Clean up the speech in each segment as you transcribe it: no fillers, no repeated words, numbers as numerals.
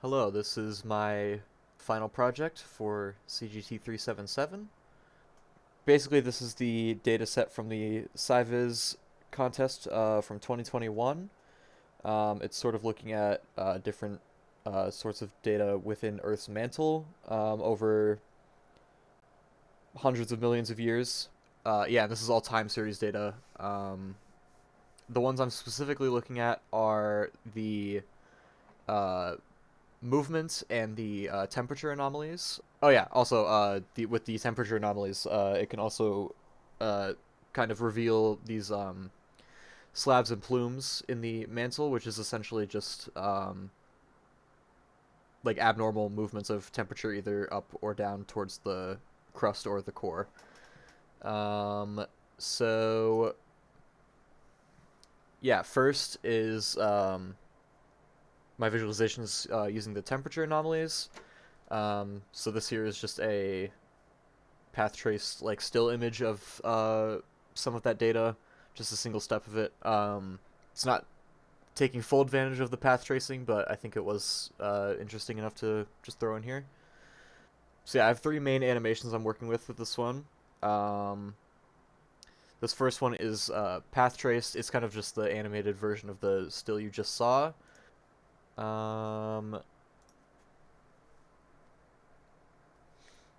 Hello, this is my final project for CGT377. Basically, this is the data set from the SciViz contest from 2021. It's sort of looking at different sorts of data within Earth's mantle over hundreds of millions of years. Yeah, this is all time series data. The ones I'm specifically looking at are the uh, movements and the temperature anomalies. Oh yeah, also with the temperature anomalies, it can also uh, kind of reveal these slabs and plumes in the mantle, which is essentially just like abnormal movements of temperature either up or down towards the crust or the core. Um, so yeah, first is my visualizations using the temperature anomalies. So this here is just a path trace like still image of some of that data, just a single step of it. It's not taking full advantage of the path tracing, but I think it was interesting enough to just throw in here. So yeah, I have three main animations I'm working with this one. Um, this first one is path traced. It's kind of just the animated version of the still you just saw. Um,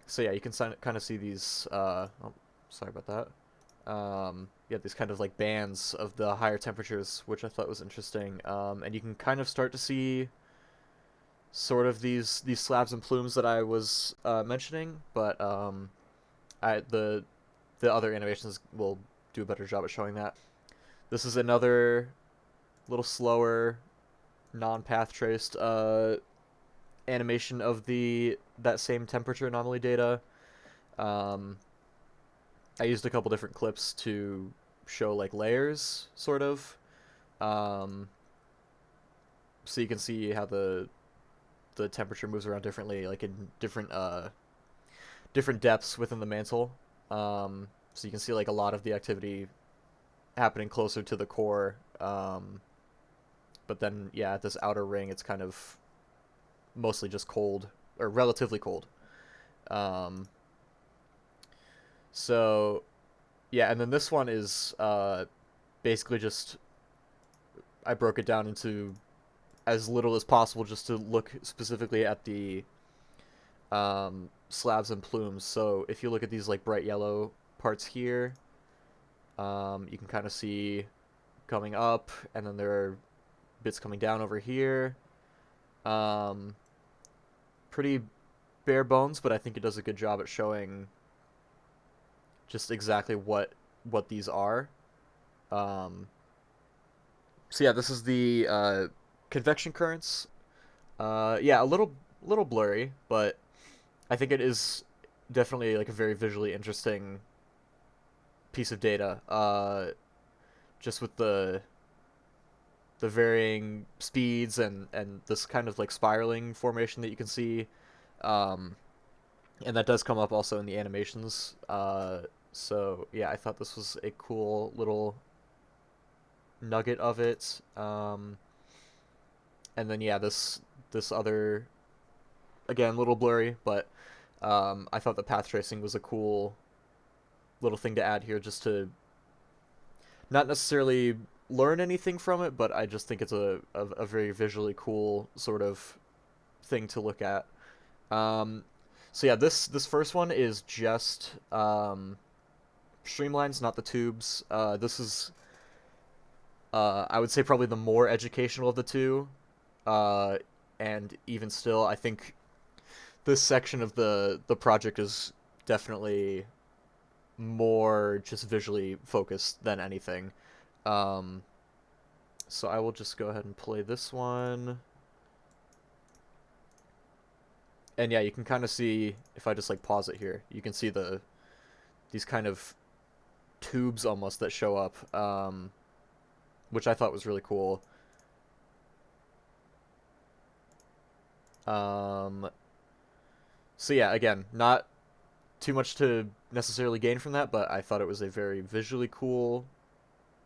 so yeah, you can kind of see these. Oh, sorry about that. Yeah, these kind of like bands of the higher temperatures, which I thought was interesting. And you can kind of start to see sort of these slabs and plumes that I was mentioning, but the other animations will do a better job at showing that. This is another little slower, non-path traced animation of the that same temperature anomaly data. Um, I used a couple different clips to show like layers, sort of. Um, so you can see how the temperature moves around differently, like in different depths within the mantle. So you can see like a lot of the activity happening closer to the core. But then yeah, at this outer ring, it's kind of mostly just cold or relatively cold. Um, so yeah, and then this one is basically just I broke it down into as little as possible just to look specifically at the slabs and plumes. So if you look at these like bright yellow parts here, you can kind of see coming up, and then there are bits coming down over here. Um, Pretty bare bones, but I think it does a good job at showing just exactly what these are. Um, so yeah, this is the convection currents. Yeah, a little blurry, but I think it is definitely like a very visually interesting piece of data. Just with the varying speeds and this kind of like spiraling formation that you can see, um, and that does come up also in the animations. So yeah, I thought this was a cool little nugget of it. And then yeah, this other again a little blurry, but I thought the path tracing was a cool little thing to add here, just to not necessarily learn anything from it, but I just think it's a very visually cool sort of thing to look at. Um, so yeah, this first one is just streamlines, not the tubes. This is I would say probably the more educational of the two. Uh, and even still, I think this section of the project is definitely more just visually focused than anything. Um, so I will just go ahead and play this one. And yeah, you can kind of see if I just like pause it here, you can see these kind of tubes almost that show up, which I thought was really cool. Um, so yeah, again, not too much to necessarily gain from that, but I thought it was a very visually cool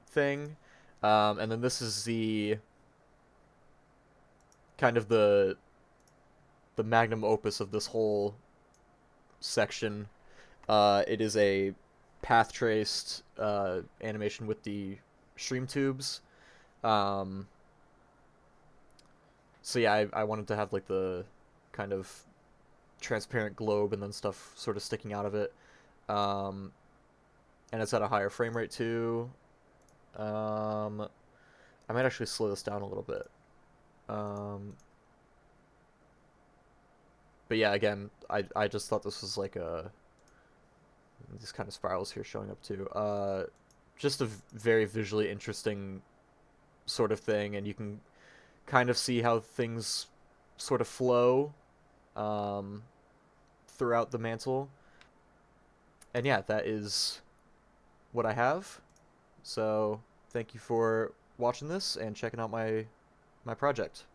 thing. And then this is the kind of the the magnum opus of this whole section. It is a path traced animation with the stream tubes. Um, so yeah, I wanted to have like the kind of transparent globe and then stuff sort of sticking out of it. Um, and it's at a higher frame rate too. I might actually slow this down a little bit. But yeah, again, I just thought this was like a these kind of spirals here showing up too. Just a very visually interesting sort of thing, and you can kind of see how things sort of flow um, throughout the mantle. And yeah, that is what I have. So thank you for watching this and checking out my project.